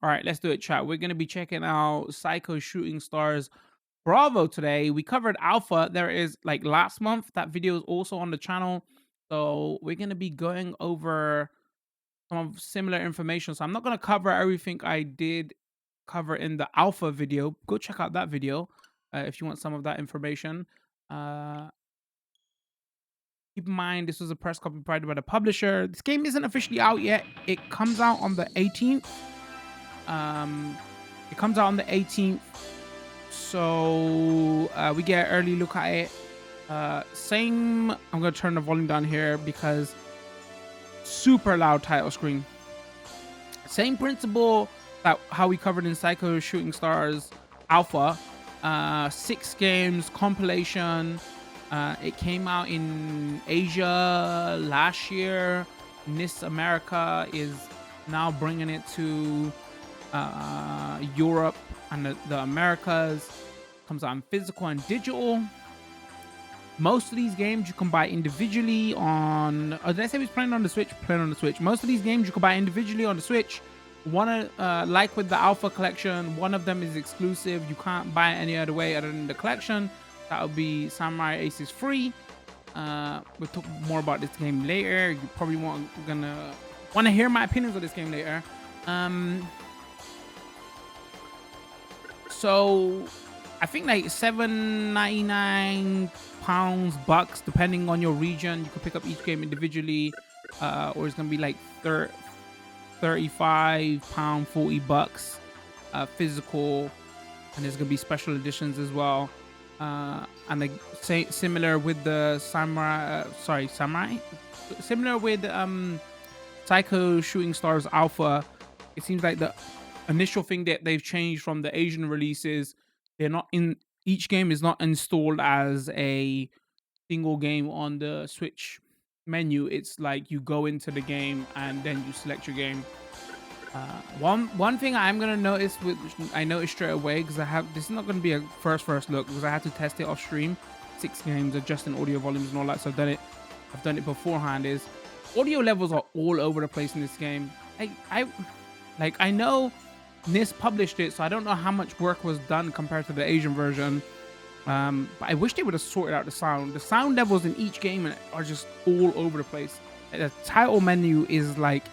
All right, let's do it, chat. We're gonna be checking out Psycho Shooting Stars Bravo today. We covered Alpha. There is like last month. That video is also on the channel. So we're gonna be going over some of similar information. So I'm not gonna cover everything I did cover in the Alpha video. Go check out that video if you want some of that information. Uh, Keep in mind this was a press copy provided by the publisher. This game isn't officially out yet. It comes out on the 18th. Um, it comes out on the 18th. So we get an early look at it. I'm gonna turn the volume down here because super loud title screen. Same principle that how we covered in Psycho Shooting Stars Alpha. 6 games compilation. It came out in Asia last year. NIS America is now bringing it to Europe and the Americas. Comes out in physical and digital. Most of these games you can buy individually on. Oh, did I say he's playing on the Switch? Playing on the Switch. Most of these games you can buy individually on the Switch. One, like with the Alpha collection, one of them is exclusive. You can't buy it any other way other than the collection. That would be Samurai Aces Free. We'll talk more about this game later. You probably gonna want to hear my opinions of this game later. So I think like £7.99 bucks, depending on your region. You can pick up each game individually, or it's gonna be like £35, $40 physical, and there's gonna be special editions as well. And they say similar with the samurai. Similar with Psycho Shooting Stars Alpha. It seems like the initial thing that they've changed from the Asian releases, they're not in each game is not installed as a single game on the Switch menu. It's like you go into the game and then you select your game. One thing I'm gonna notice, I noticed straight away, because this is not gonna be a first look, because I had to test it off stream. 6 games, adjusting audio volumes and all that. So I've done it beforehand. Is audio levels are all over the place in this game. I know NIS published it, so I don't know how much work was done compared to the Asian version. But I wish they would have sorted out the sound. The sound levels in each game are just all over the place. The title menu is like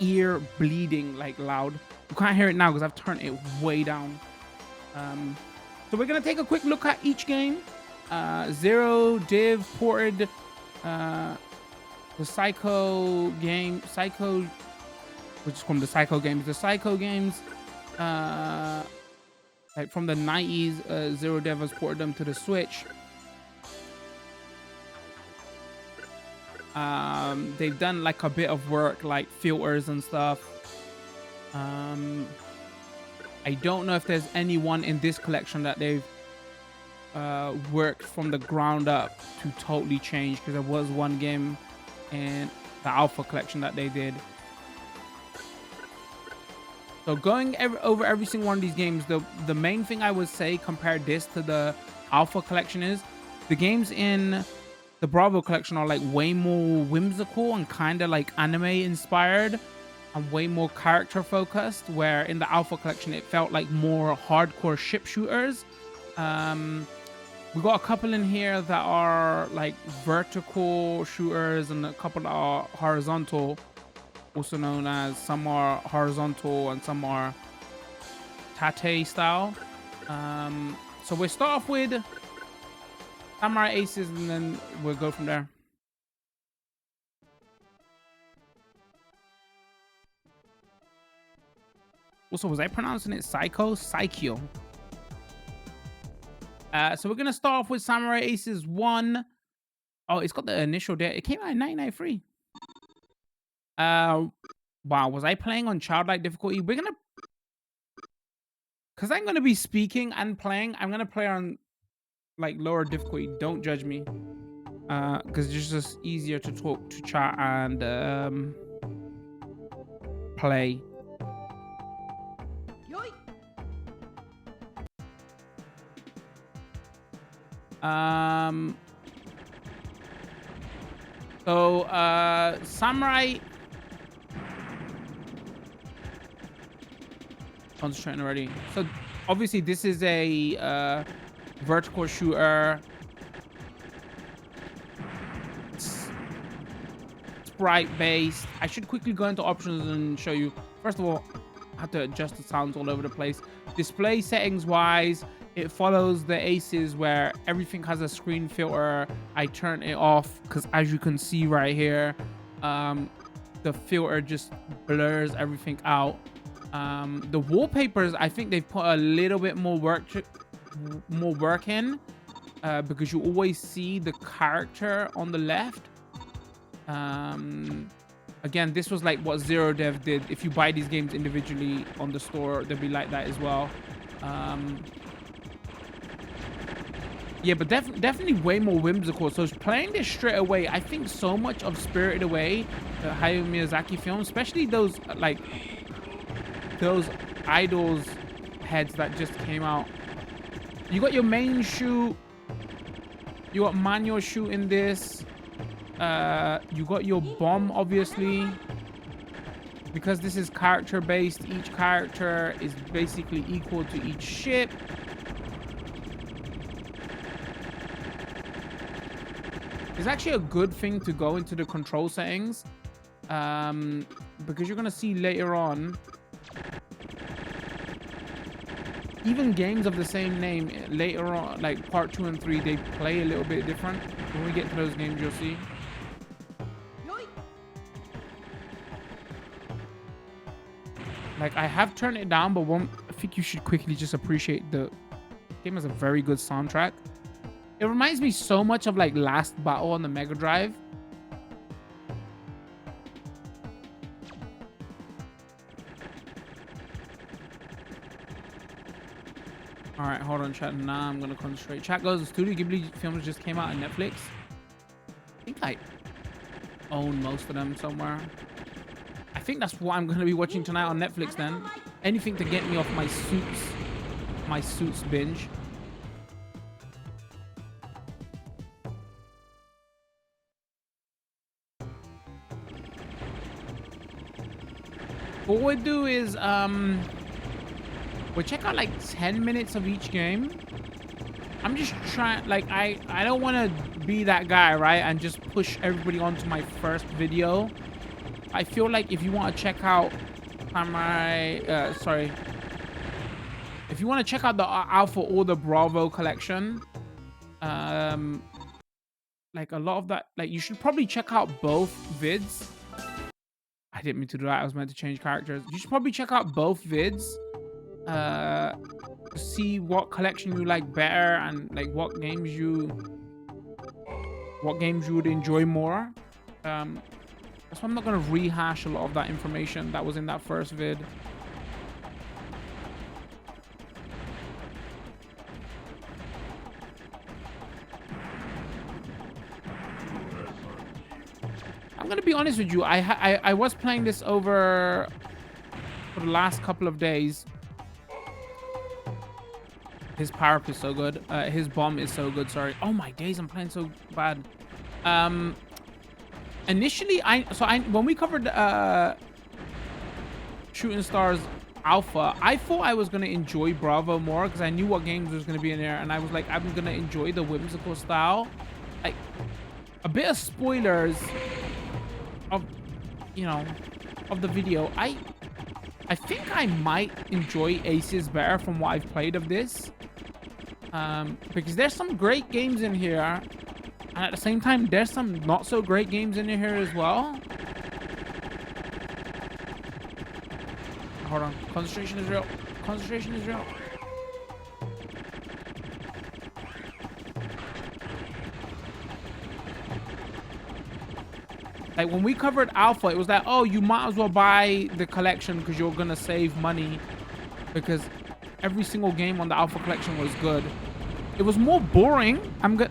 ear bleeding like loud. You can't hear it now because I've turned it way down. So we're gonna take a quick look at each game. Zero Div ported the Psycho game, which is from the Psycho games. The Psycho games, like from the 90s, Zero Dev has ported them to the Switch. They've done like a bit of work, like filters and stuff. I don't know if there's anyone in this collection that they've worked from the ground up to totally change, because there was one game in the Alpha collection that they did. So going over every single one of these games, the main thing I would say compared this to the Alpha collection is the games in the Bravo collection are like way more whimsical and kind of like anime inspired and way more character focused, where in the Alpha collection it felt like more hardcore ship shooters. We got a couple in here that are like vertical shooters and a couple that are horizontal, also known as some are horizontal and some are tate style. So we'll start off with Samurai Aces and then we'll go from there. Also, was I pronouncing it Psikyo? So we're gonna start off with Samurai Aces 1. Oh, it's got the initial date. It came out in 1993. Wow, was I playing on childlike difficulty? Because I'm gonna be speaking and playing, I'm gonna play on like lower difficulty. Don't judge me. Because it's just easier to talk to chat and play. Samurai. Concentrating already. So obviously this is a vertical shooter. It's sprite based. I should quickly go into options and show you. First of all, I have to adjust the sounds all over the place. Display settings wise, it follows the aces where everything has a screen filter. I turn it off because as you can see right here, the filter just blurs everything out. The wallpapers, I think they've put a little bit more work in, because you always see the character on the left. Again, this was like what Zero Dev did. If you buy these games individually on the store, they'll be like that as well. Yeah, but definitely way more whimsical. So playing this straight away, I think so much of Spirited Away, the Hayao Miyazaki film, especially those like those idols heads that just came out. You got your main shoot, you got manual shoot in this. You got your bomb, obviously, because this is character based. Each character is basically equal to each ship. It's actually a good thing to go into the control settings, because you're gonna see later on, even games of the same name later on, like part 2 and 3, they play a little bit different. When we get to those games, you'll see. Like, I have turned it down, but I think you should quickly just appreciate the game has a very good soundtrack. It reminds me so much of like Last Battle on the Mega Drive. All right, hold on, chat. Now I'm gonna concentrate. Chat goes, the Studio Ghibli films just came out on Netflix. I think I own most of them somewhere. I think that's what I'm gonna be watching tonight on Netflix then. Anything to get me off my Suits binge. What we'll do is we'll check out like 10 minutes of each game. I'm just trying, like, I don't want to be that guy, right, and just push everybody onto my first video. I feel like if you want to check out if you want to check out the Alpha or the Bravo collection, like a lot of that, like, you should probably check out both vids. I didn't mean to do that. I was meant to change characters. You should probably check out both vids. See what collection you like better and like what games you would enjoy more. So I'm not gonna rehash a lot of that information that was in that first vid. I'm gonna be honest with you. I was playing this over for the last couple of days. His power up is so good. His bomb is so good. Sorry. Oh my days, I'm playing so bad. Initially, when we covered Shooting Stars Alpha, I thought I was gonna enjoy Bravo more because I knew what games was gonna be in there, and I was like, I'm gonna enjoy the whimsical style. Like a bit of spoilers of, you know, of the video. I think I might enjoy Aces better from what I've played of this, because there's some great games in here, and at the same time there's some not so great games in here as well. Hold on, concentration is real. Concentration is real. Like when we covered Alpha, it was like, oh, you might as well buy the collection because you're gonna save money, because every single game on the Alpha collection was good. It was more boring.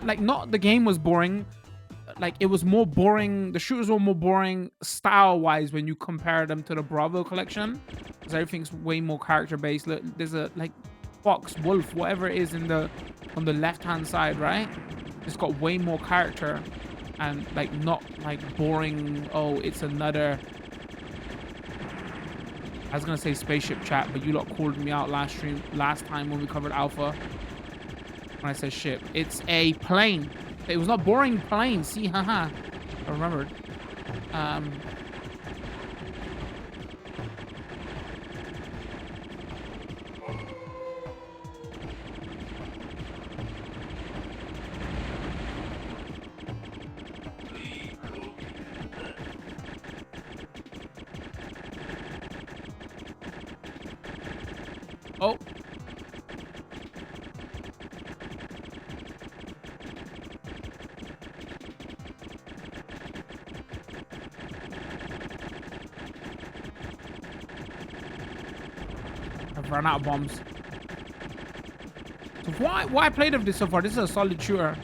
Like, not the game was boring, like it was more boring. The shooters were more boring style wise when you compare them to the Bravo collection, because everything's way more character based. Look, there's a like fox, wolf, whatever it is on the left hand side, right? It's got way more character. And like not like boring, oh, it's another I was gonna say spaceship chat, but you lot called me out last time when we covered alpha. When I said ship, it's a plane. It was not boring plane. See, haha. I remembered. Oh. I've run out of bombs. So why I played of this so far? This is a solid shooter.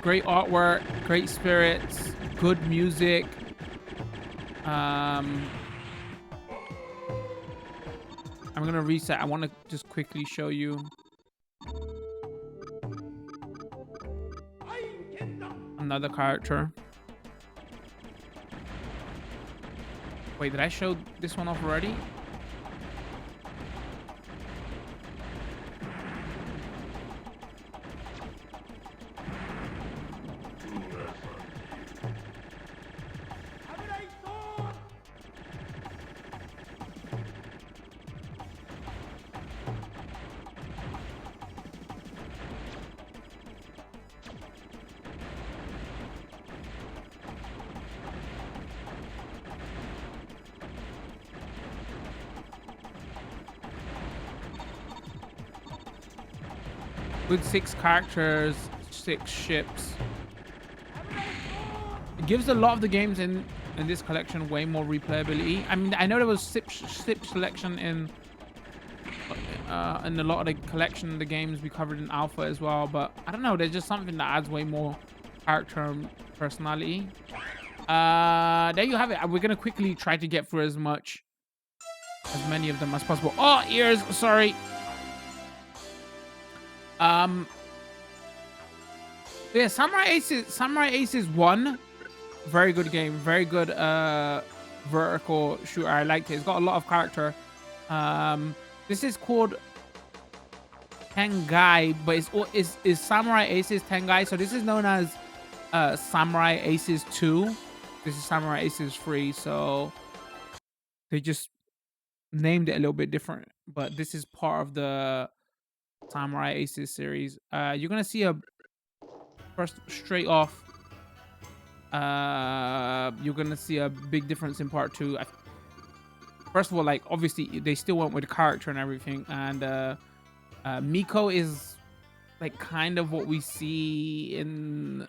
Great artwork, great spirits, good music. I'm gonna reset. I want to just quickly show you another character. Wait, did I show this one off already? With 6 characters, 6 ships. It gives a lot of the games in this collection way more replayability. I mean, I know there was ship selection in a lot of the collection of the games we covered in alpha as well, but I don't know, there's just something that adds way more character and personality. There you have it. We're gonna quickly try to get through as many of them as possible. Oh, ears, sorry. Yeah, Samurai Aces 1, very good game, very good vertical shooter. I liked it. It's got a lot of character. This is called Tengai, but it's Samurai Aces Tengai. So this is known as Samurai Aces 2. This is Samurai Aces 3. So they just named it a little bit different, but this is part of the Samurai Aces series. You're gonna see a first straight off. You're gonna see a big difference in part 2. First of all, like obviously they still went with the character and everything, and Miko is like kind of what we see in,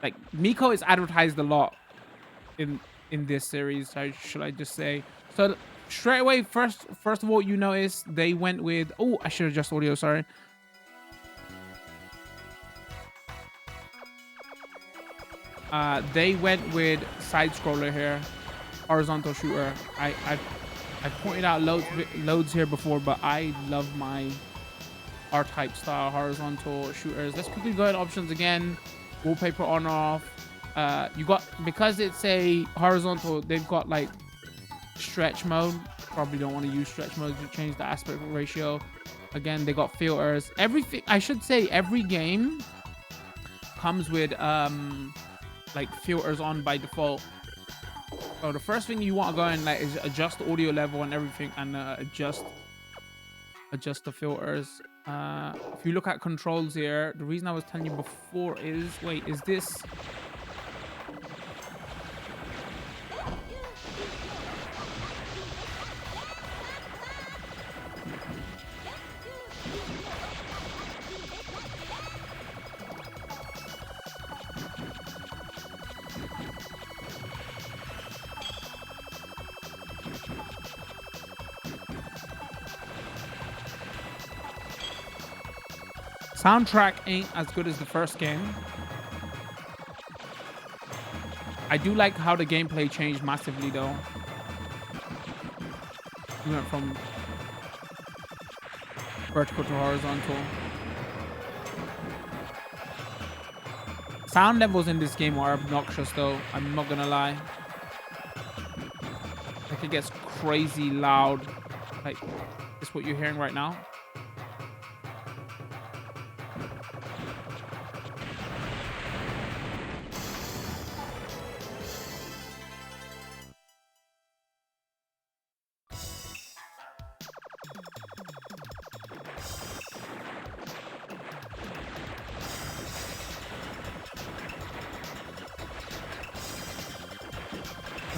like, Miko is advertised a lot in this series. Should I just say so? Straight away, first of all, you notice they went with, oh, I should adjust audio, sorry. They went with side scroller here, horizontal shooter. I pointed out loads here before, but I love my R-type style horizontal shooters. Let's quickly go ahead, options again, wallpaper on off. You got, because it's a horizontal, they've got like stretch mode. Probably don't want to use stretch mode to change the aspect ratio. Again, they got filters. Everything, I should say, every game comes with like filters on by default. So the first thing you want to go in like is adjust the audio level and everything, and adjust the filters. If you look at controls here, the reason I was telling you before is, wait, is this? Soundtrack ain't as good as the first game. I do like how the gameplay changed massively though. We went from vertical to horizontal. Sound levels in this game are obnoxious though, I'm not gonna lie. Like it gets crazy loud. Like it's what you're hearing right now.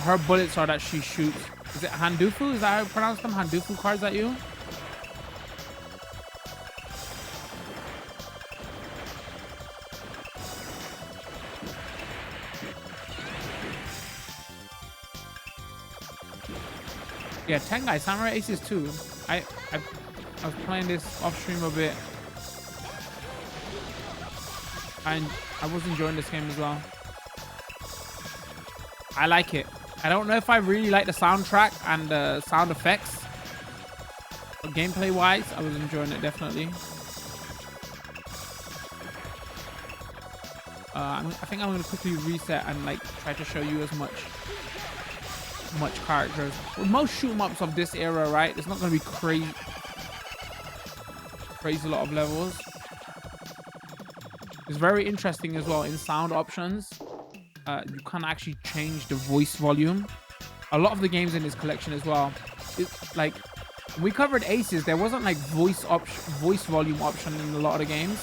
Her bullets are that she shoots. Is it Handufu? Is that how you pronounce them? Handufu cards at you? Yeah, Tengai, Samurai Aces too. I was playing this off stream a bit. And I was enjoying this game as well. I like it. I don't know if I really like the soundtrack and the sound effects. But gameplay wise, I was enjoying it definitely. I think I'm gonna quickly reset and like try to show you as much characters. With most shoot 'em ups of this era, right? It's not gonna be crazy lot of levels. It's very interesting as well in sound options. You can actually change the voice volume. A lot of the games in this collection as well. It's like we covered Aces. There wasn't like voice volume option in a lot of the games.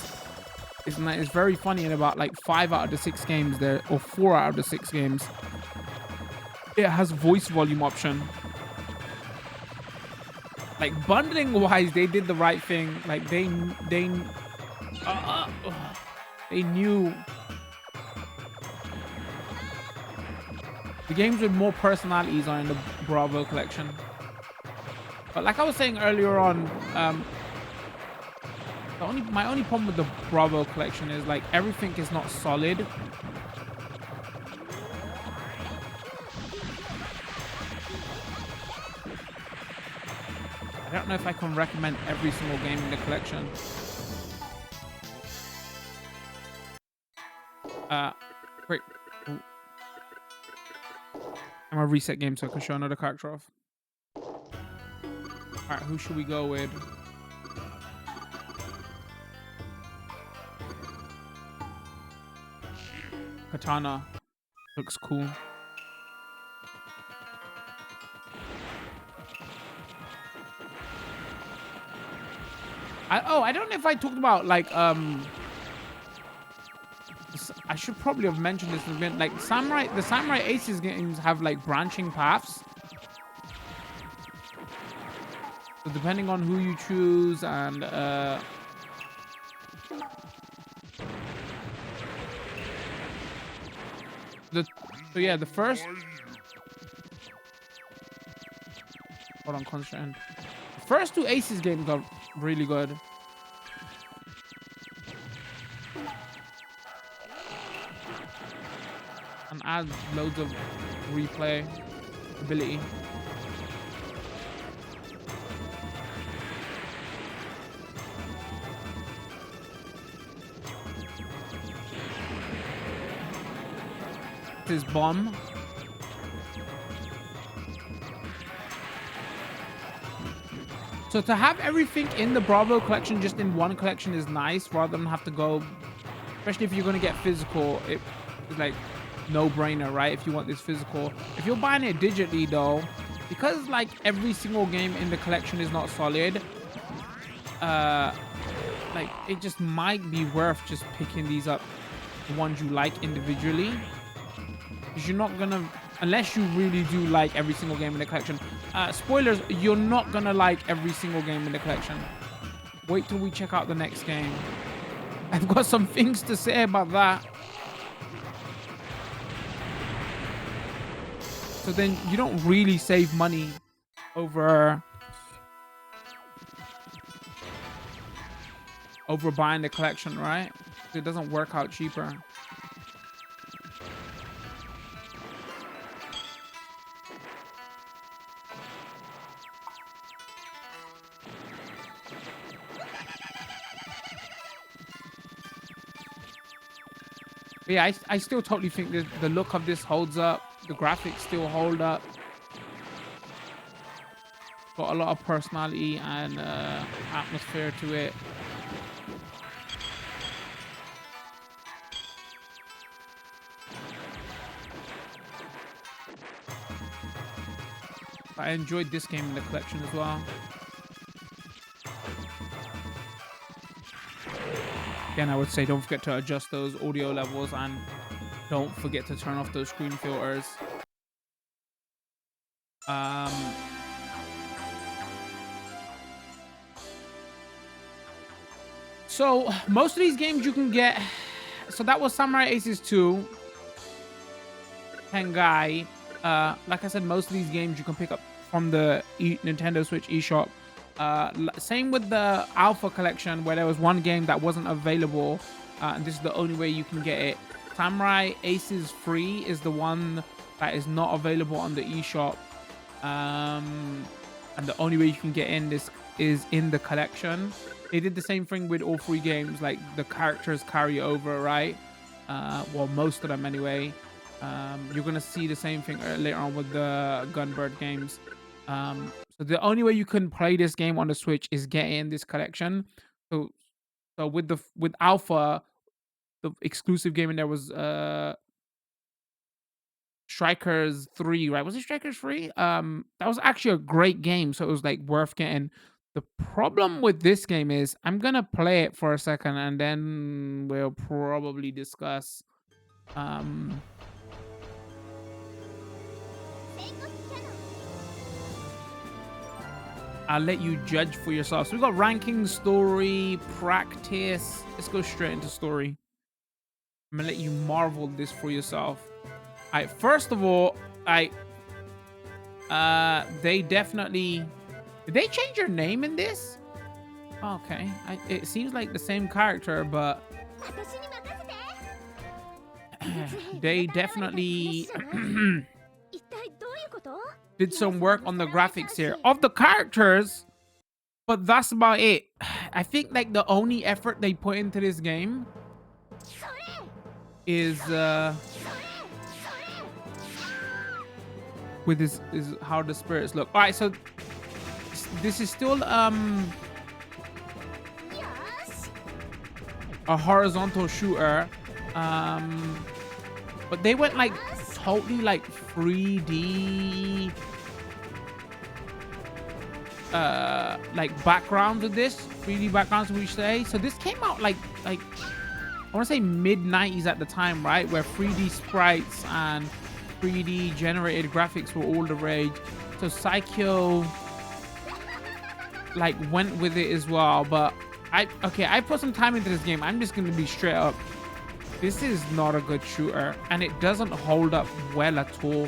It's very funny. In about like 5 out of the 6 games there, or 4 out of the 6 games, it has voice volume option. Like bundling wise, they did the right thing. Like they knew. The games with more personalities are in the Bravo collection. But like I was saying earlier on, my only problem with the Bravo collection is like everything is not solid. I don't know if I can recommend every single game in the collection. Wait. I'm gonna reset game so I can show another character off. Alright, who should we go with? Katana. Looks cool. I don't know if I talked about like I should probably have mentioned this again. Like the Samurai Aces games have like branching paths. So depending on who you choose and the first. Hold on, constraint. The first 2 Aces games are really good. And add loads of replay ability. This bomb. So to have everything in the Bravo collection just in one collection is nice, rather than have to go, especially if you're going to get physical. It's like no-brainer, right? If you want this physical. If you're buying it digitally though, because like every single game in the collection is not solid, like it just might be worth just picking these up, the ones you like individually, because you're not gonna, unless you really do like every single game in the collection. Spoilers, you're not gonna like every single game in the collection. Wait till we check out the next game. I've got some things to say about that. So then you don't really save money over buying the collection, right? It doesn't work out cheaper. But yeah, I still totally think that the look of this holds up. The graphics still hold up. Got a lot of personality and atmosphere to it. I enjoyed this game in the collection as well. Again, I would say don't forget to adjust those audio levels and don't forget to turn off those screen filters. So most of these games you can get. So that was Samurai Aces 2. Tengai. Like I said, most of these games you can pick up from the Nintendo Switch eShop. Same with the Alpha Collection, where there was one game that wasn't available, and this is the only way you can get it. Samurai Aces 3 is the one that is not available on the eShop, and the only way you can get in this is in the collection. They did the same thing with all three games, like the characters carry over, right? Well, most of them anyway. You're gonna see the same thing later on with the Gunbird games. So the only way you can play this game on the Switch is get in this collection. So with Alpha, the exclusive game in there was Strikers 3, right? Was it Strikers 3? That was actually a great game, so it was like worth getting. The problem with this game is I'm gonna play it for a second and then we'll probably discuss. I'll let you judge for yourself. So we got ranking, story, practice. Let's go straight into story. I'm gonna let you marvel this for yourself. All right, first of all, they definitely, did they change your name in this? Okay, it seems like the same character, but they definitely did some work on the graphics here of the characters, but that's about it. I think like the only effort they put into this game is with this is how the spirits look. All right, so this is still a horizontal shooter, but they went like totally like 3D like backgrounds of this 3D backgrounds, we say. So this came out like I want to say mid-90s at the time, right, where 3D sprites and 3D generated graphics were all the rage. So Psikyo like went with it as well, but I put some time into this game. I'm just gonna be straight up, this is not a good shooter and it doesn't hold up well at all.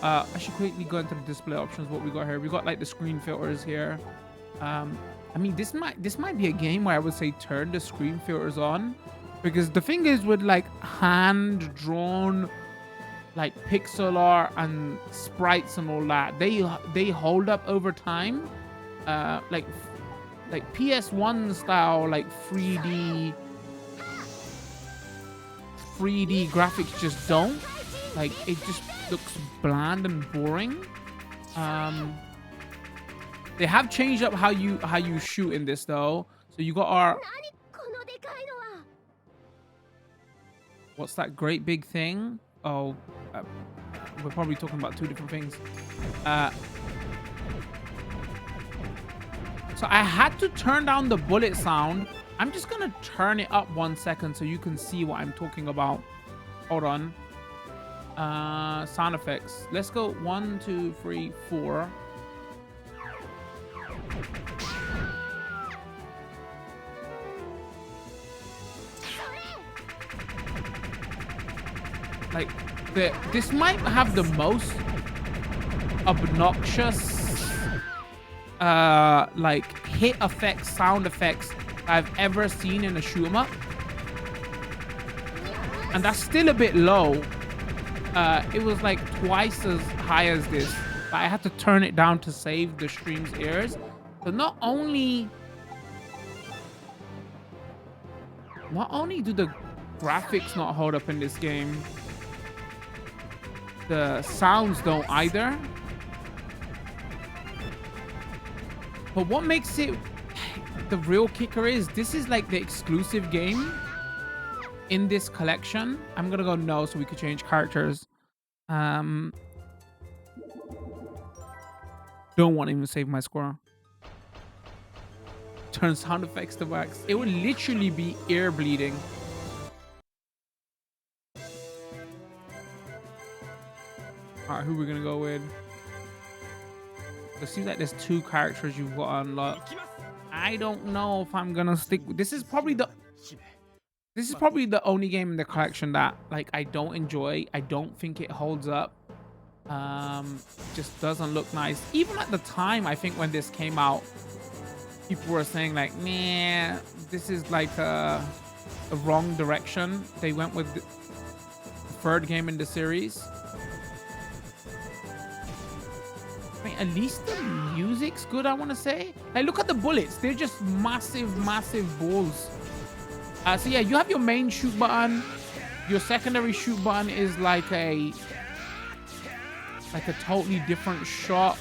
I should quickly go into the display options. What we got here, we got like the screen filters here. I mean, this might be a game where I would say turn the screen filters on, because the thing is with like hand drawn like pixel art and sprites and all that, they hold up over time. Like PS1 style like 3D graphics just don't. Like it just looks bland and boring. They have changed up how you shoot in this though. So you got our, what's that great big thing? Oh, we're probably talking about two different things. So I had to turn down the bullet sound. I'm just gonna turn it up 1 second so you can see what I'm talking about. Hold on. Sound effects. Let's go 1, 2, 3, 4. Like this might have the most obnoxious like hit effects, sound effects I've ever seen in a shoot 'em up, and that's still a bit low. It was like twice as high as this, but I had to turn it down to save the stream's ears. So not only do the graphics not hold up in this game, the sounds don't either. But what makes it the real kicker is this is like the exclusive game in this collection. I'm gonna go no so we could change characters. Don't want to even save my score. Turn sound effects to max. It would literally be ear bleeding. All right, who we're gonna go with? It seems like there's 2 characters you've got unlocked. I don't know if I'm gonna stick with this. Is probably the only game in the collection that like I don't enjoy. I don't think it holds up. Just doesn't look nice. Even at the time, I think when this came out, people were saying like, man, this is like a wrong direction. They went with the 3rd game in the series. I mean, at least the music's good, I want to say. Like, look at the bullets. They're just massive, massive balls. So yeah, you have your main shoot button. Your secondary shoot button is like a totally different shot.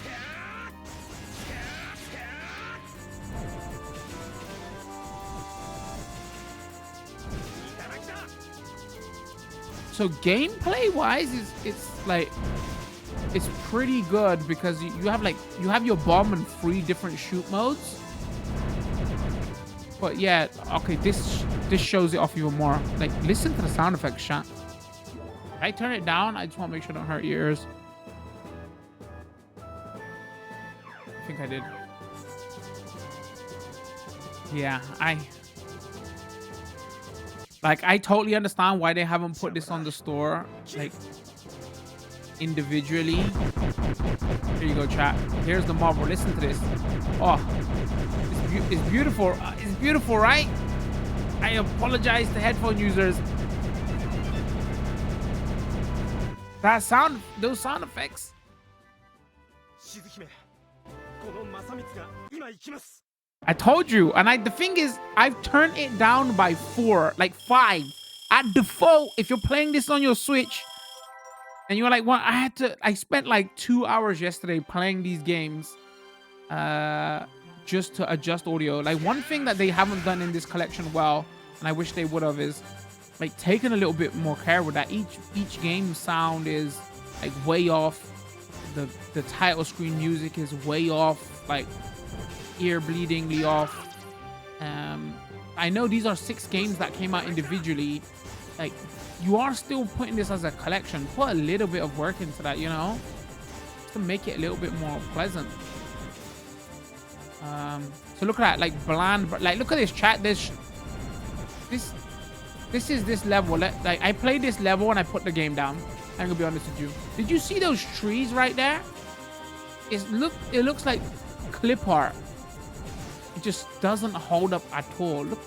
So gameplay wise, it's pretty good because you have your bomb in 3 different shoot modes. But yeah, okay, this shows it off even more. Like, listen to the sound effects, chat. I turn it down. I just want to make sure I don't hurt your ears. I think I did. Yeah, I totally understand why they haven't put this on the store, like, individually. Here you go, chat. Here's the marble. Listen to this. Oh, it's beautiful. It's beautiful, right? I apologize to headphone users. Those sound effects. I told you, and the thing is, I've turned it down by 4, like 5. At default, if you're playing this on your Switch, and you're like, well, I spent like 2 hours yesterday playing these games, just to adjust audio. Like, one thing that they haven't done in this collection well, and I wish they would have, is like taken a little bit more care with that. Each game sound is like way off. The title screen music is way off, like ear bleedingly off. I know these are 6 games that came out individually. Like, you are still putting this as a collection. Put a little bit of work into that, you know, just to make it a little bit more pleasant. So look at that, like bland, like look at this, chat. This is this level. Like, I played this level and I put the game down. I'm gonna be honest with you. Did you see those trees right there? It looks like clip art. It just doesn't hold up at all. Look,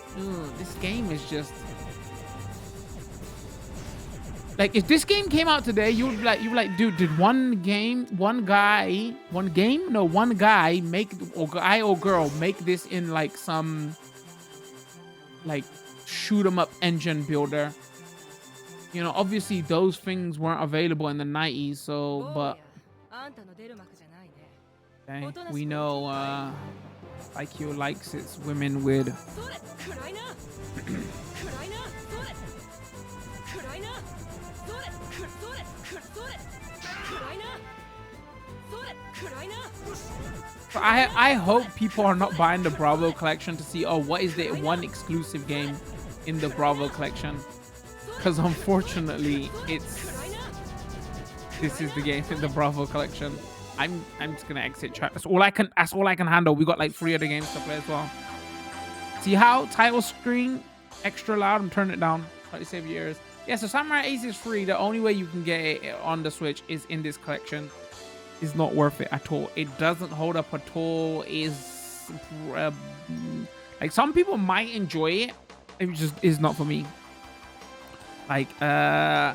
this game is just like, if this game came out today, you would be like, dude, did one guy make, or guy or girl make this in like some like shoot 'em up engine builder? You know, obviously those things weren't available in the 90s, so, but okay, we know Psikyo likes its women with I hope people are not buying the Bravo collection to see, oh, what is the one exclusive game in the Bravo collection? Because unfortunately, this is the game in the Bravo collection. I'm just gonna exit chat. That's all I can handle. We got like 3 other games to play as well. See how title screen extra loud? I'm turning it down. Try to save your ears. Yeah, so Samurai Ace is free. The only way you can get it on the Switch is in this collection. Is not worth it at all. It doesn't hold up at all. Is like, some people might enjoy it. It just is not for me. Like, I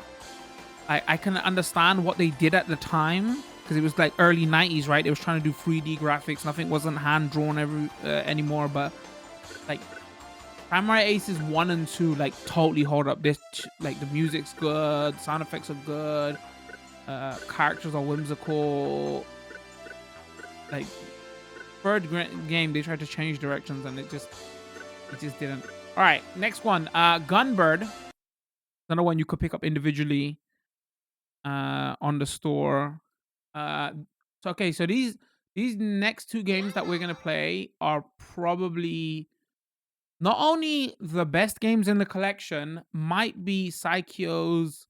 can understand what they did at the time, because it was like early 90s, right? It was trying to do 3D graphics. Nothing wasn't hand drawn anymore. But like, Samurai Aces 1 and 2 like totally hold up. This, like, the music's good, sound effects are good. Characters are whimsical. Like, game they tried to change directions and it just didn't. All right, next one. Gunbird. Another one you could pick up individually on the store. Uh, so okay, so these next two games that we're gonna play are probably not only the best games in the collection, might be Psikyo's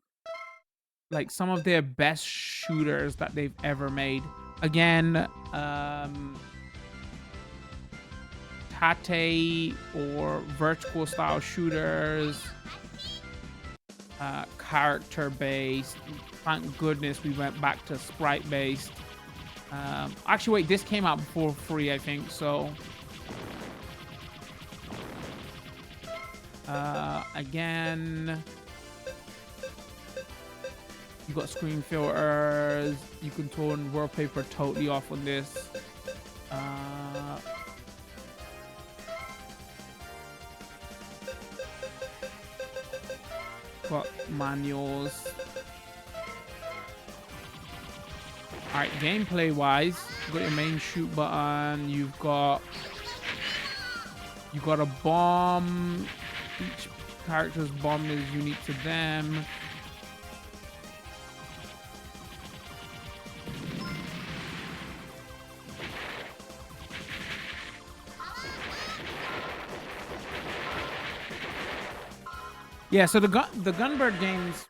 like some of their best shooters that they've ever made. Again, tate or vertical style shooters, character based. Thank goodness we went back to sprite based. Actually, wait, this came out before free, I think. So, again, you got screen filters. You can turn wallpaper totally off on this. Got manuals. All right, gameplay wise, you got your main shoot button. You've got a bomb. Each character's bomb is unique to them. Yeah, so the Gunbird games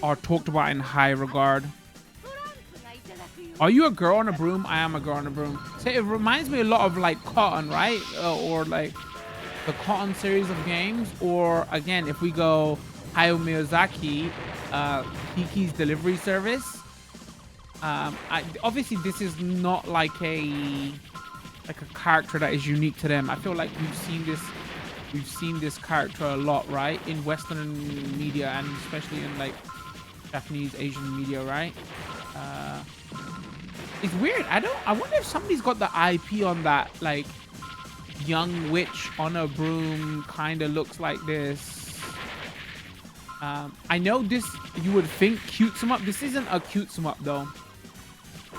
are talked about in high regard. Are you a girl on a broom? I am a girl on a broom. So it reminds me a lot of like Cotton, right? Or like the Cotton series of games. Or again, if we go Hayao Miyazaki, Kiki's Delivery Service. Obviously, this is not like a character that is unique to them. I feel like we've seen this character a lot, right, in Western media and especially in like Japanese, Asian media, right? It's weird. I wonder if somebody's got the IP on that, like young witch on a broom kind of looks like this. I know this, you would think cutes 'em up. This isn't a cutes 'em up though.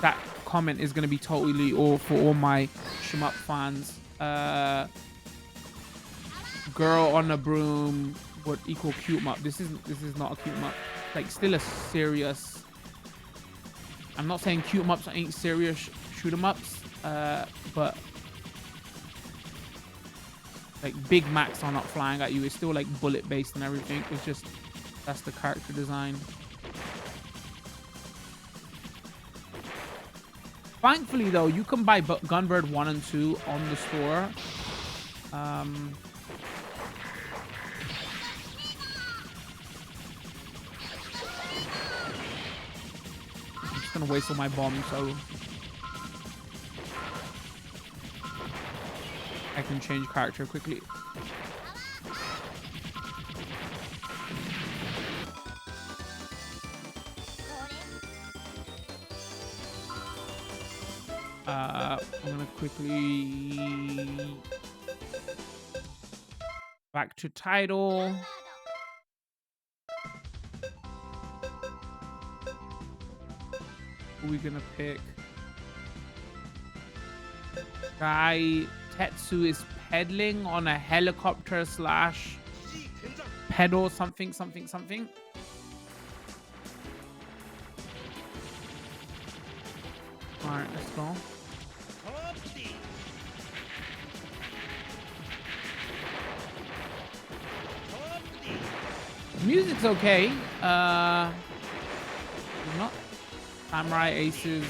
That comment is going to be totally all for all my shmup fans. Girl on a broom would equal cute 'em up. This is not a cute 'em up. Like still a serious. I'm not saying cute 'em ups ain't serious shoot 'em ups, but like Big Macs are not flying at you. It's still like bullet based and everything. It's just that's the character design. Thankfully though, you can buy Gunbird 1 and 2 on the store. I'm gonna waste all my bombs so I can change character quickly. I'm gonna quickly back to title. Who are we gonna pick? Guy Tetsu is pedaling on a helicopter slash pedal something. All right, let's go. Music's okay. Not Samurai Aces.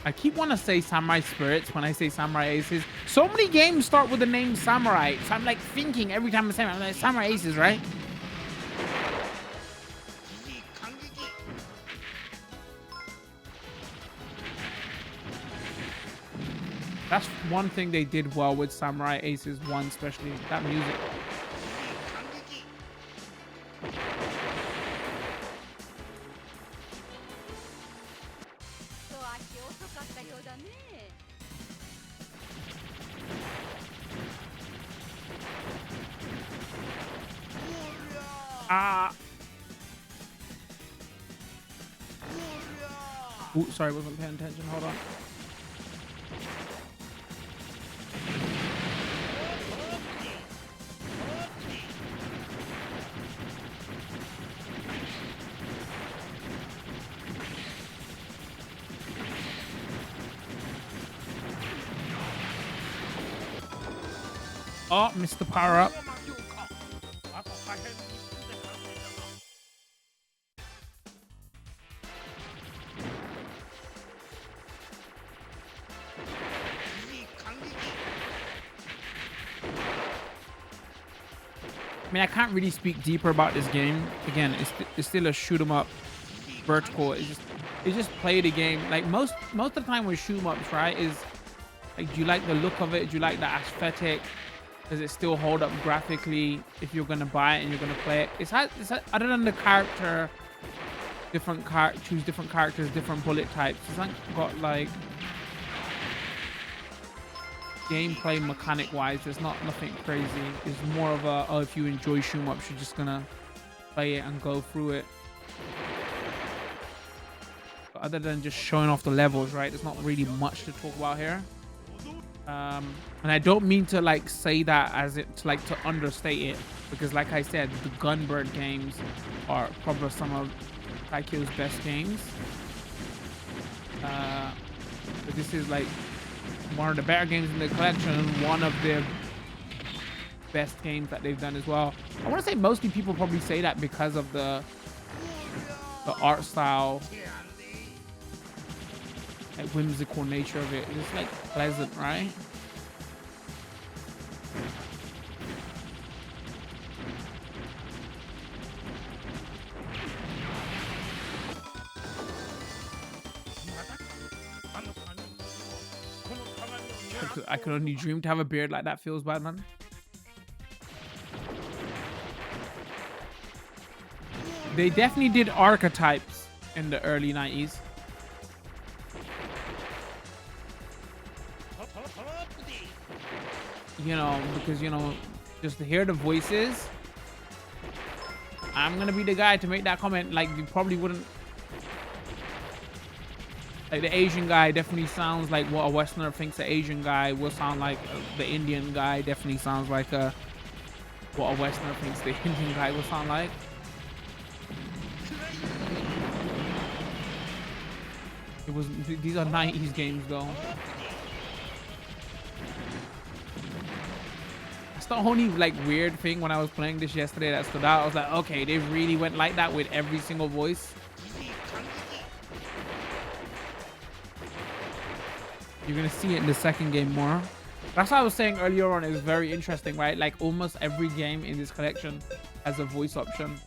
I keep want to say Samurai Spirits when I say Samurai Aces. So many games start with the name Samurai. So I'm like thinking every time I say it, I'm like Samurai Aces, right? That's one thing they did well with Samurai Aces 1, especially that music. Ooh, sorry, wasn't paying attention. Hold on. Oh, missed the power up. I mean, I can't really speak deeper about this game. Again, it's still a shoot 'em up vertical. It's just play the game. Like most of the time with shoot 'em ups, right? Is like, do you like the look of it? Do you like the aesthetic? Does it still hold up graphically? If you're gonna buy it and you're gonna play it, it's other than the character, choose different characters, different bullet types. It's not got like gameplay mechanic wise. There's nothing crazy. It's more of a, oh, if you enjoy shoot 'em ups, you're just gonna play it and go through it. But other than just showing off the levels, right? There's not really much to talk about here. And I don't mean to like say that as it to understate it, because like I said, the Gunbird games are probably some of Psikyo's best games. But this is like one of the better games in the collection, one of the best games that they've done as well. I want to say mostly people probably say that because of the art style, like whimsical nature of it. It's like pleasant, right? I could only dream to have a beard like that. Feels bad, man. They definitely did archetypes in the early 90s. You know, because, you know, just to hear the voices, I'm gonna be the guy to make that comment. Like, you probably wouldn't. Like, the Asian guy definitely sounds like what a Westerner thinks an Asian guy will sound like. The Indian guy definitely sounds like what a Westerner thinks the Indian guy will sound like. It was. These are 90s games, though. That's the only like weird thing when I was playing this yesterday that stood out. I was like, okay, they really went like that with every single voice. You're gonna see it in the second game more. That's what I was saying earlier on. It's very interesting, right? Like almost every game in this collection has a voice option.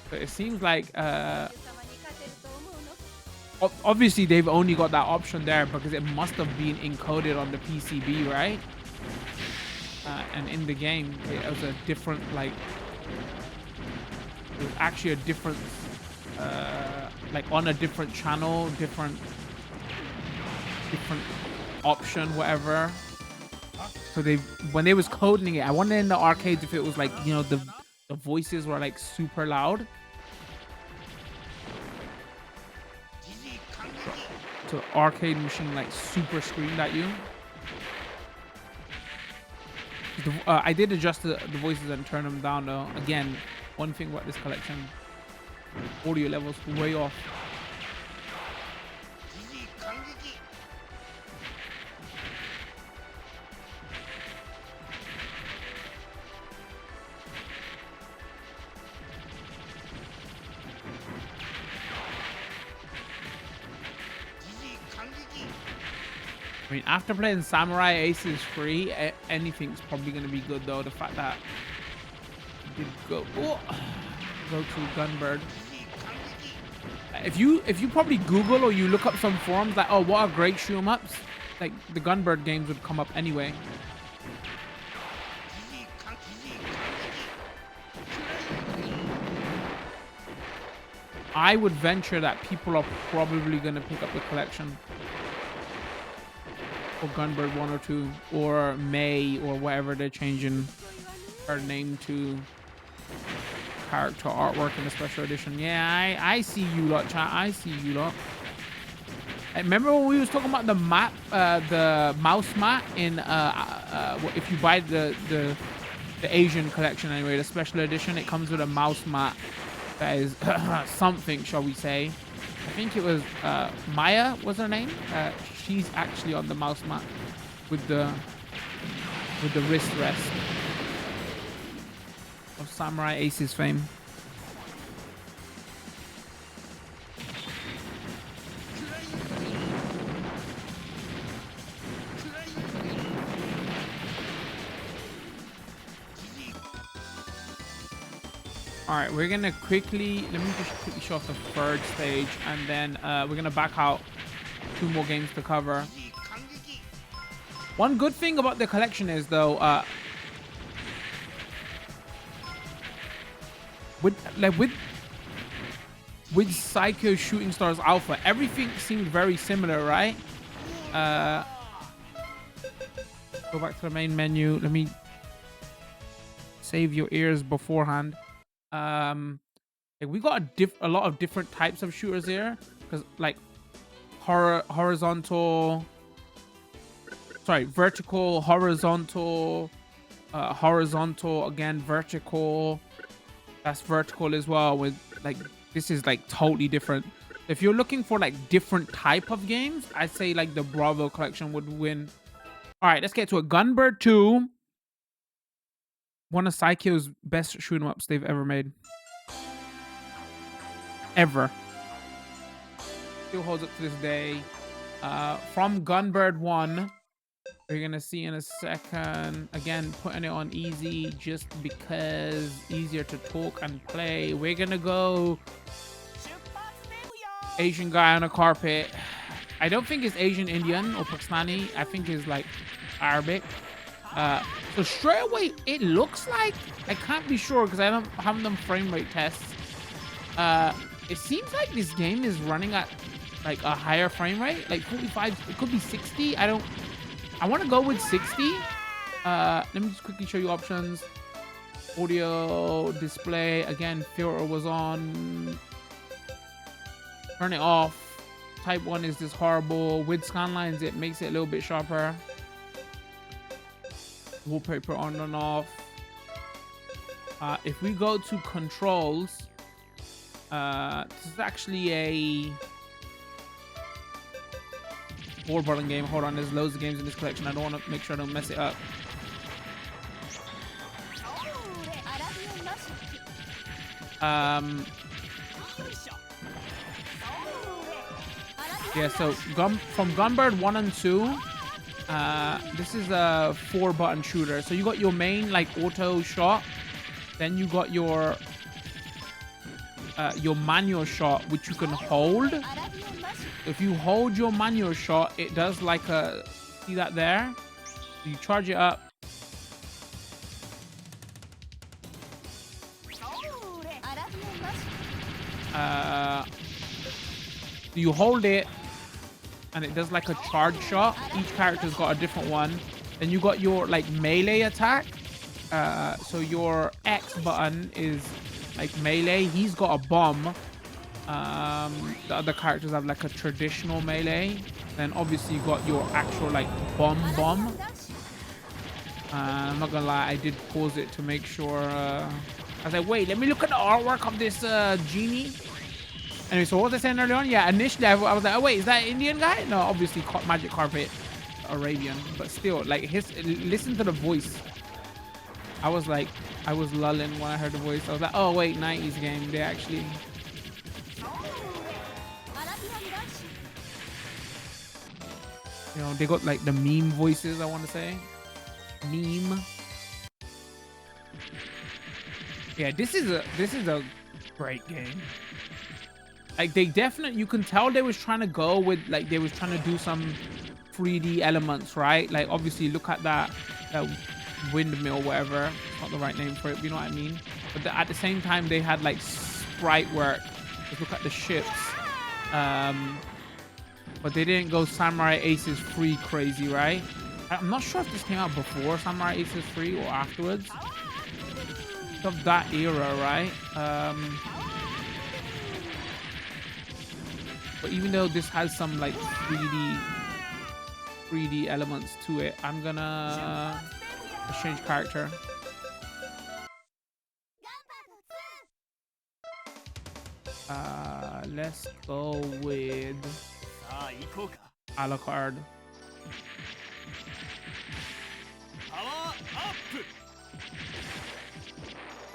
But it seems like obviously they've only got that option there because it must have been encoded on the PCB, right? And in the game it was a different, like, it was actually a different like on a different channel, different option, whatever. So when they was coding it, I wonder in the arcades if it was like, you know, the voices were like super loud, so the arcade machine like super screamed at you. I did adjust the voices and turn them down though. Again, one thing about this collection, audio levels way off. I mean, after playing Samurai Aces free, anything's probably going to be good though. The fact that you did go to Gunbird. If you probably Google or you look up some forums like, oh, what are great shoot 'em ups, like the Gunbird games would come up anyway. I would venture that people are probably going to pick up the collection. Or Gunbird 1 or 2, or May, or whatever they're changing her name to. Character artwork in the special edition. Yeah, I see you lot, chat. I see you lot. I remember when we was talking about the map, the mouse mat in if you buy the Asian collection anyway, the special edition, it comes with a mouse mat that is something, shall we say. I think it was Maya was her name. She's actually on the mouse mat with the wrist rest of Samurai Ace's fame. All right, we're gonna quickly, let me just quickly show off the third stage, and then we're gonna back out. 2 more games to cover. One good thing about the collection is though, with Psikyo Shooting Stars Alpha, everything seemed very similar, right? Go back to the main menu. Let me save your ears beforehand. We got a lot of different types of shooters here, because like vertical, horizontal, horizontal again, vertical. That's vertical as well. With like, this is like totally different. If you're looking for like different type of games, I'd say like the Bravo collection would win. All right, let's get to it. Gunbird 2. One of Psikyo's best shoot 'em ups they've ever made. Ever. Still holds up to this day. From Gunbird 1, we're gonna see in a second. Again, putting it on easy just because easier to talk and play. We're gonna go Asian guy on a carpet. I don't think it's Asian Indian or Pakistani. I think it's like Arabic. So straight away, it looks like, I can't be sure because I don't have them frame rate tests. It seems like this game is running at like a higher frame rate, like 45. It could be 60. I want to go with 60. Let me just quickly show you options. Audio, display. Again, filter was on. Turn it off. Type 1 is this horrible. With scanlines, it makes it a little bit sharper. Wallpaper on and off. If we go to controls, this is actually a 4-button game. Hold on, there's loads of games in this collection. I don't want to make sure I don't mess it up. Yeah, so from Gunbird 1 and 2, this is a 4-button shooter. So you got your main like auto shot, then you got your manual shot, which you can hold. If you hold your manual shot, it does like a, see that there? So you charge it up. You hold it and it does like a charge shot. Each character's got a different one. Then you got your like melee attack. So your X button is like melee. He's got a bomb. The other characters have like a traditional melee. Then obviously you got your actual like bomb. I'm not gonna lie, I did pause it to make sure. I was like, wait, let me look at the artwork of this genie. Anyway, so what was I saying earlier on? Yeah, initially I was like, oh wait, is that Indian guy? No, obviously magic carpet, Arabian, but still, like listen to the voice. I was like, I was lulling when I heard the voice. I was like, oh wait, 90s game. They actually. You know, they got like the meme voices, I want to say. Meme. Yeah, this is a great game. Like they definitely, you can tell they was trying to go with, like they was trying to do some 3D elements, right? Like obviously look at that windmill, whatever. It's not the right name for it, but you know what I mean? But at the same time, they had like sprite work. Just look at the ships. But they didn't go Samurai Aces free crazy, right? I'm not sure if this came out before Samurai Aces free or afterwards. Of that era, right? But even though this has some like 3D elements to it, I'm gonna change character. Let's go with Alucard.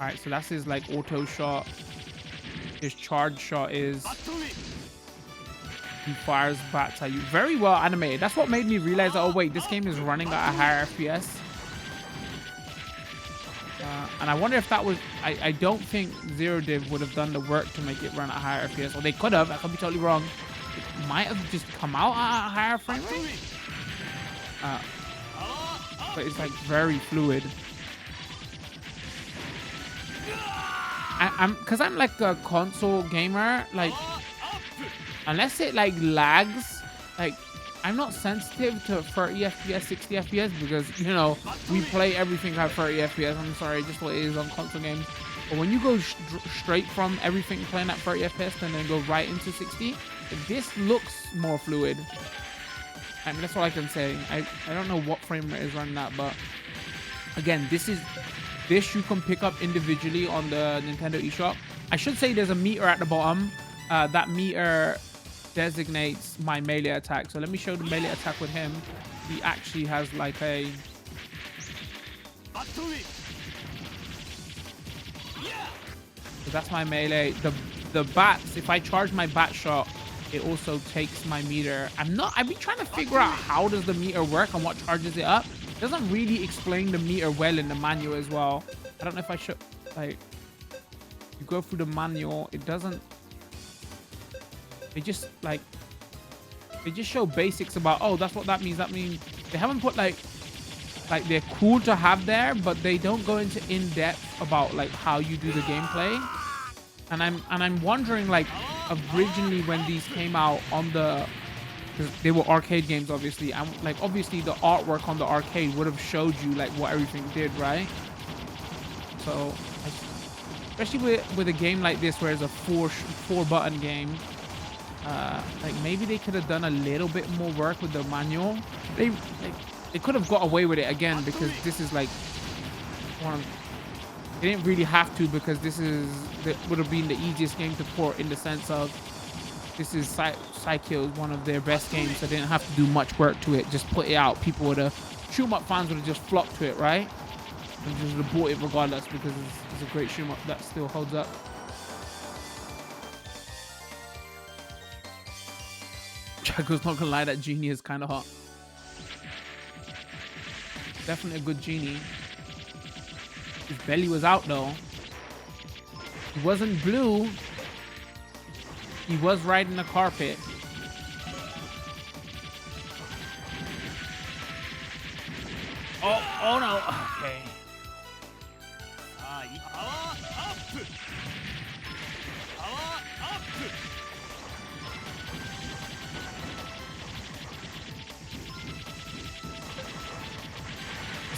All right, so that's his like auto shot. His charge shot is he fires bats at you. Very well animated. That's what made me realize that, oh wait, this game is running at a higher FPS. And I wonder if that was, I don't think Zero Div would have done the work to make it run at a higher FPS. Or they could have, I could be totally wrong. It might have just come out at a higher frame rate. But it's like very fluid. Cause I'm like a console gamer, like unless it like lags, like I'm not sensitive to 30 FPS, 60 FPS because, you know, we play everything at 30 FPS. I'm sorry, just what it is on console games. But when you go straight from everything playing at 30 FPS and then go right into 60, this looks more fluid. I mean, that's all I can say. I don't know what frame rate is running that, but again, this you can pick up individually on the Nintendo eShop. I should say there's a meter at the bottom. That meter designates my melee attack. So let me show the melee attack with him. He actually has like a so that's my melee. The bats, if I charge my bat shot, it also takes my meter. I've been trying to figure out how does the meter work and what charges it up. It doesn't really explain the meter well in the manual as well. I don't know if I should, like, you go through the manual, it doesn't, they just show basics about, oh, that's what that means. That means they haven't put like they're cool to have there, but they don't go into in-depth about like how you do the gameplay. And I'm wondering, like, originally when these came out on the, because they were arcade games obviously, and like obviously the artwork on the arcade would have showed you like what everything did, right? So especially with a game like this where it's a four button game, like maybe they could have done a little bit more work with the manual. They could have got away with it again, because this is like they didn't really have to, because this would have been the easiest game to port, in the sense of this is Psikyo, one of their best games, so they didn't have to do much work to it. Just put it out. People would have, shoot 'em up fans would have just flocked to it, right? And just would have bought it regardless, because it's a great shoot 'em up that still holds up. Chaco's not gonna lie, that genie is kind of hot. Definitely a good genie. His belly was out though. He wasn't blue. He was riding the carpet. Oh no. Okay.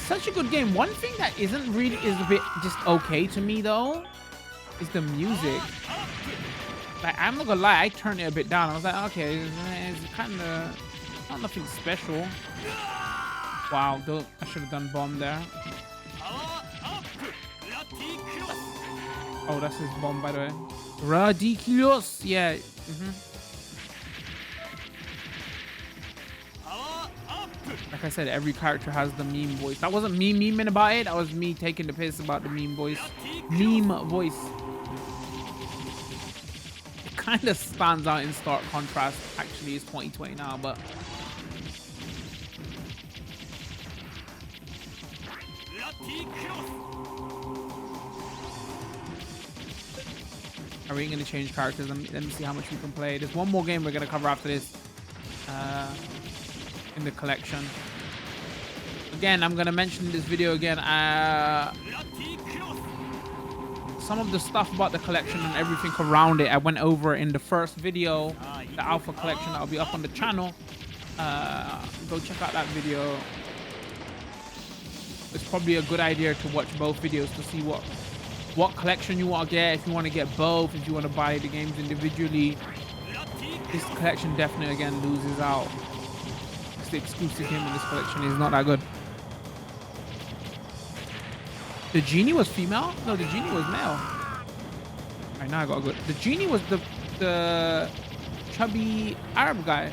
Such a good game. One thing that is a bit just okay to me though is the music. Like, I'm not gonna lie, I turned it a bit down. I was like, okay, it's kind of not nothing special. Wow, I should have done bomb there. Oh, that's his bomb, by the way. Ridiculous. Yeah. Like I said, every character has the meme voice. That wasn't me memeing about it. That was me taking the piss about the meme voice. Meme voice. It kind of stands out in stark contrast. Actually, it's 2020 now, but are we gonna change characters? Let me see how much we can play. There's one more game we're gonna cover after this. In the collection. Again, I'm gonna mention in this video again, some of the stuff about the collection and everything around it I went over in the first video, the alpha collection that'll be up on the channel. Go check out that video. It's probably a good idea to watch both videos to see what collection you want to get, if you want to get both, if you want to buy the games individually. this collection definitely again loses out. It's the exclusive game in this collection is not that good. The genie was female? No, the genie was male. Alright, now I got good. The genie was the chubby Arab guy.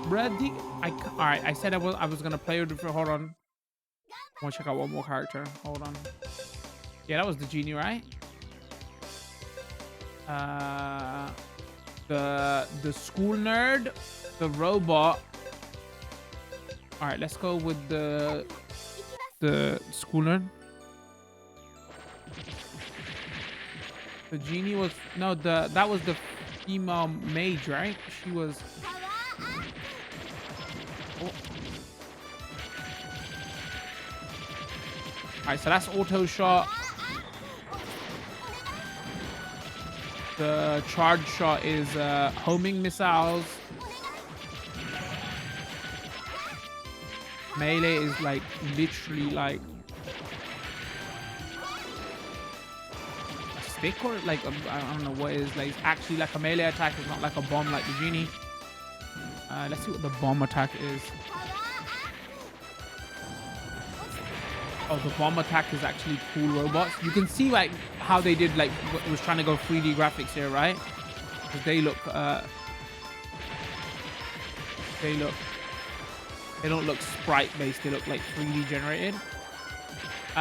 Brady, all right. I said I was gonna play with it. Hold on. I want to check out one more character. Hold on. Yeah, that was the genie, right? The school nerd, the robot. All right, let's go with the school nerd. The genie was no that was the female mage, right? She was. Oh. Alright, so that's auto shot. The charge shot is homing missiles. Melee is like literally like a stick or like I don't know what it is. Like it's actually like a melee attack. It's not like a bomb like the genie. Let's see what the bomb attack is. Oh, the bomb attack is actually cool robots. You can see like how they did like was trying to go 3D graphics here, right? Because they don't look sprite based. They look like 3D generated.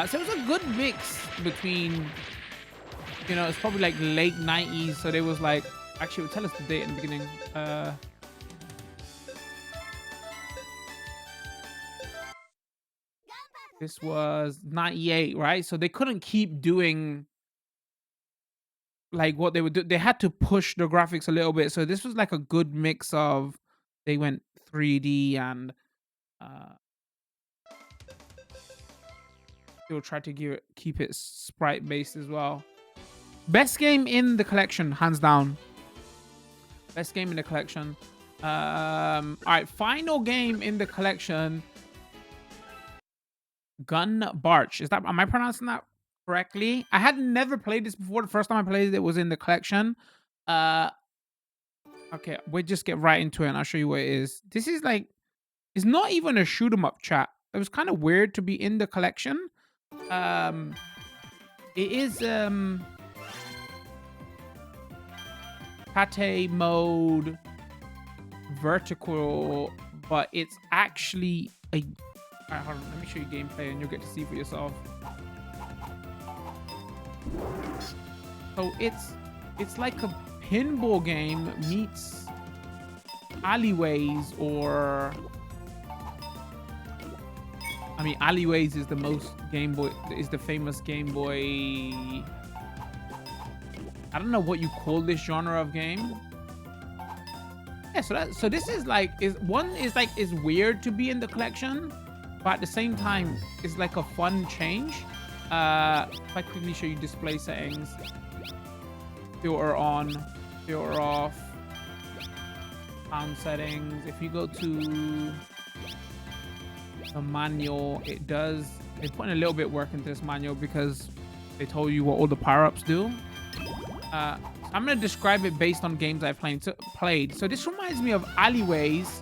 So it was a good mix between, you know, it's probably like late 90s. So there was like, actually, it would tell us the date in the beginning. This was 98, right? So they couldn't keep doing like what they would do. They had to push the graphics a little bit. So this was like a good mix of they went 3D and they'll try to keep it sprite based as well. Best game in the collection, hands down. Best game in the collection. All right, final game in the collection. Gun Barch. Am I pronouncing that correctly? I had never played this before. The first time I played it was in the collection. Okay, we'll just get right into it and I'll show you what it is. This is like, it's not even a shoot 'em up, chat. It was kind of weird to be in the collection. It is pate mode vertical, but it's actually a hold on, let me show you gameplay and you'll get to see for yourself. So it's like a pinball game meets alleyways, or I mean alleyways is the most the famous Game Boy. I don't know what you call this genre of game. Yeah, so this is like is weird to be in the collection, but at the same time it's like a fun change. If I quickly show you display settings, filter on, filter off, sound settings. If you go to the manual, they put in a little bit work into this manual because they told you what all the power-ups do. I'm gonna describe it based on games I've played. So this reminds me of Alleyways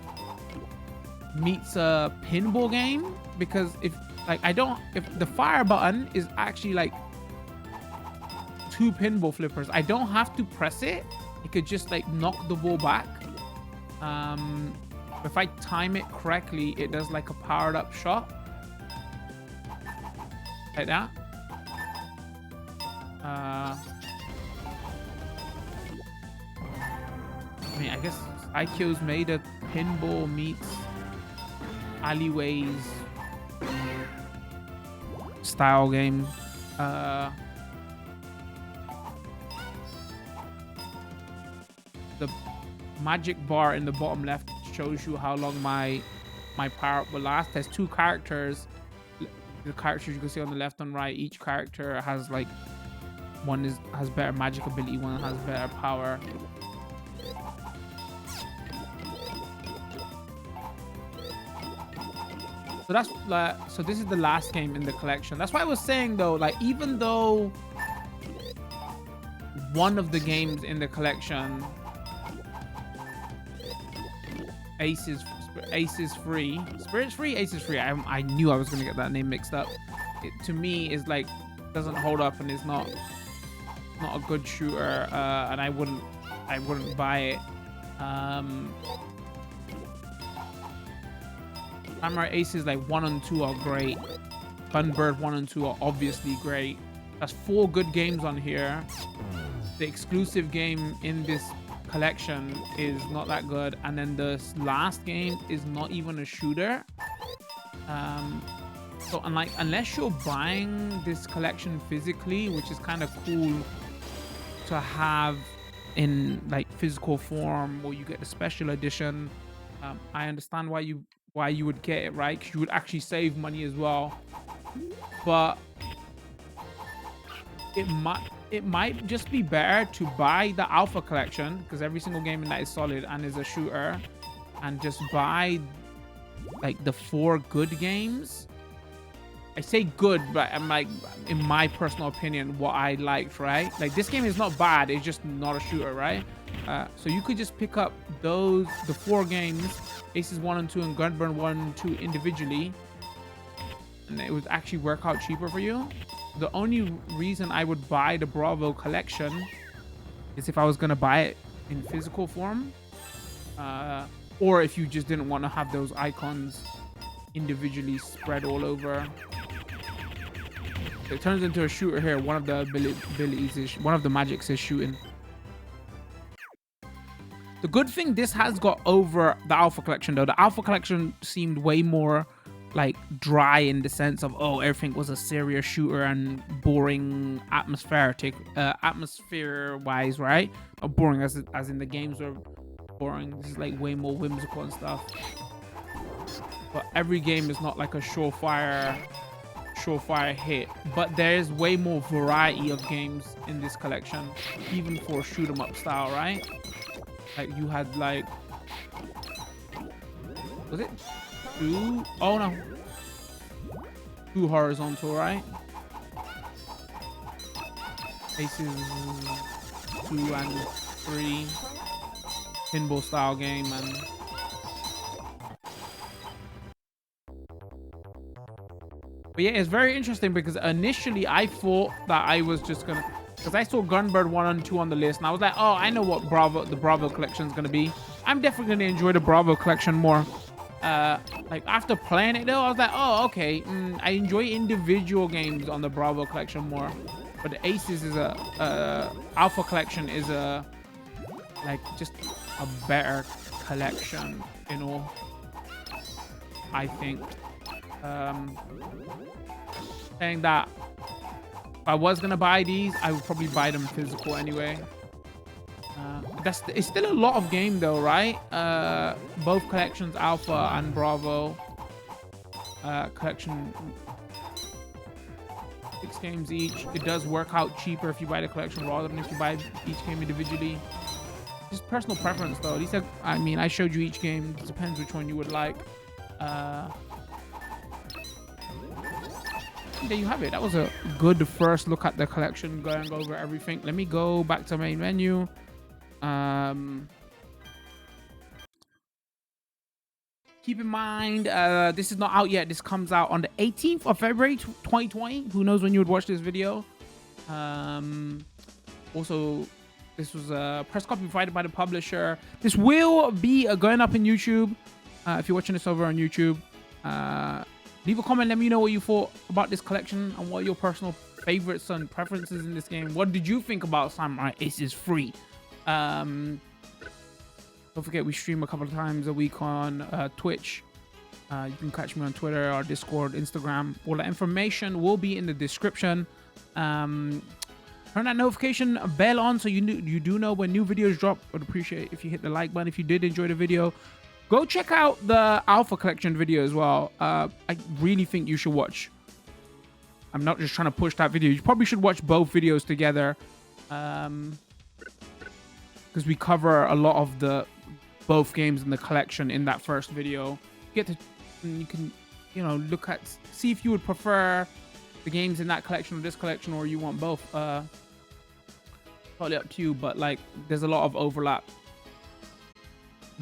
meets a pinball game, because if the fire button is actually like 2 pinball flippers, I don't have to press it. It could just like knock the ball back. If I time it correctly, it does like a powered up shot like that. I mean, I guess Psikyo's made a pinball meets Alleyways style game. The magic bar in the bottom left shows you how long my power up will last. There's 2 characters. The characters you can see on the left and right, each character has like One has better magic ability, one has better power. So that's like, so this is the last game in the collection. That's why I was saying though, like even though one of the games in the collection, Ace is free, Spirit's free, Ace is free. I knew I was gonna get that name mixed up. It to me is like doesn't hold up and is not a good shooter, and I wouldn't buy it. Samurai Aces like 1 and 2 are great. Gunbird 1 and 2 are obviously great. That's 4 good games on here. The exclusive game in this collection is not that good, and then the last game is not even a shooter. So unless you're buying this collection physically, which is kind of cool to have in like physical form, or you get the special edition, I understand why you would get it, right? Because you would actually save money as well. But it might just be better to buy the Alpha collection, because every single game in that is solid and is a shooter, and just buy like the 4 good games. I say good, but I'm like, in my personal opinion, what I liked, right? Like this game is not bad, it's just not a shooter, right? So you could just pick up the 4 games, Aces 1 and 2 and Gunburn 1 and 2 individually, and it would actually work out cheaper for you. The only reason I would buy the Bravo collection is if I was gonna buy it in physical form, or if you just didn't want to have those icons individually spread all over. It turns into a shooter here. One of the abilities is, one of the magics is shooting. The good thing this has got over the Alpha collection though, the Alpha collection seemed way more like dry in the sense of, oh, everything was a serious shooter and boring atmosphere wise, right? Or boring as in the games were boring. This is like way more whimsical and stuff. But every game is not like a surefire hit, but there's way more variety of games in this collection, even for shoot 'em up style, right? Like you had like, was it 2? Oh no, 2 horizontal, right? Aces 2 and 3 pinball style game. And but yeah, it's very interesting because initially I thought that I was just gonna, because I saw Gunbird 1 and 2 on the list, and I was like, oh, I know what the Bravo collection is gonna be. I'm definitely gonna enjoy the Bravo collection more. Like after playing it though, I was like, oh, okay, I enjoy individual games on the Bravo collection more, but the Aces is Alpha collection is like just a better collection, you know, I think. Saying that, if I was gonna buy these, I would probably buy them physical anyway. It's still a lot of game though, right? Both collections, Alpha and Bravo collection, 6 games each. It does work out cheaper if you buy the collection rather than if you buy each game individually. Just personal preference though. These are, I mean, I showed you each game. It depends which one you would like. There you have it. That was a good first look at the collection, going over everything. Let me go back to main menu. Keep in mind, this is not out yet. This comes out on the 18th of February 2020. Who knows when you would watch this video. Also, this was a press copy provided by the publisher. This will be going up in YouTube. If you're watching this over on YouTube, leave a comment. Let me know what you thought about this collection and what are your personal favorites and preferences in this game. What did you think about Samurai Aces Free? Don't forget, we stream a couple of times a week on Twitch. You can catch me on Twitter or Discord, Instagram. All that information will be in the description. Turn that notification bell on so you do know when new videos drop. I'd appreciate if you hit the like button if you did enjoy the video. Go check out the Alpha collection video as well. I really think you should watch I'm not just trying to push that video. You probably should watch both videos together, because we cover a lot of the both games in the collection in that first video. You can, look at, see if you would prefer the games in that collection or this collection, or you want both. Totally up to you, but like there's a lot of overlap,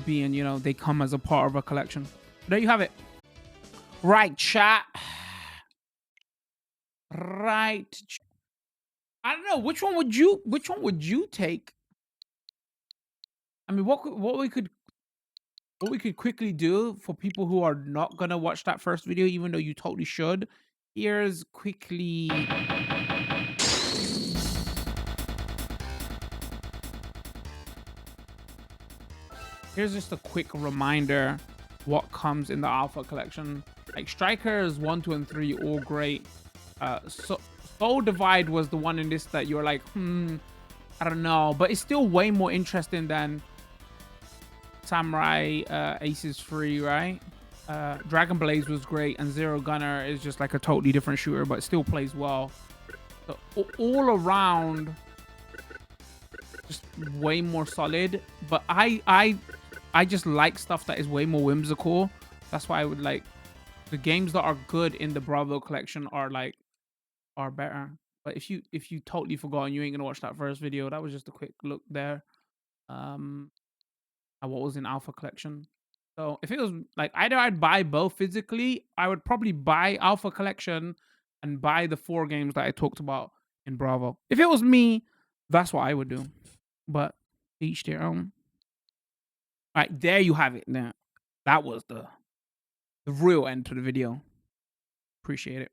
being they come as a part of a collection. There you have it. Right, chat. Right. I don't know, which one would you take? I mean, what we could quickly do for people who are not gonna watch that first video, even though you totally should. Here's quickly. Here's just a quick reminder what comes in the Alpha collection. Like Strikers 1, 2, and 3, all great. Soul Divide was the one in this that you're like, I don't know, but it's still way more interesting than Samurai Aces 3, right? Dragon Blaze was great, and Zero Gunner is just like a totally different shooter, but it still plays well. So all around, just way more solid. But I just like stuff that is way more whimsical. That's why I would like the games that are good in the Bravo collection are better. But if you totally forgot and you ain't gonna watch that first video, that was just a quick look there at what was in Alpha collection. So if it was like either I'd buy both physically, I would probably buy Alpha collection and buy the 4 games that I talked about in Bravo. If it was me, that's what I would do. But each their own. All right, there you have it. Now that was the real end to the video. Appreciate it.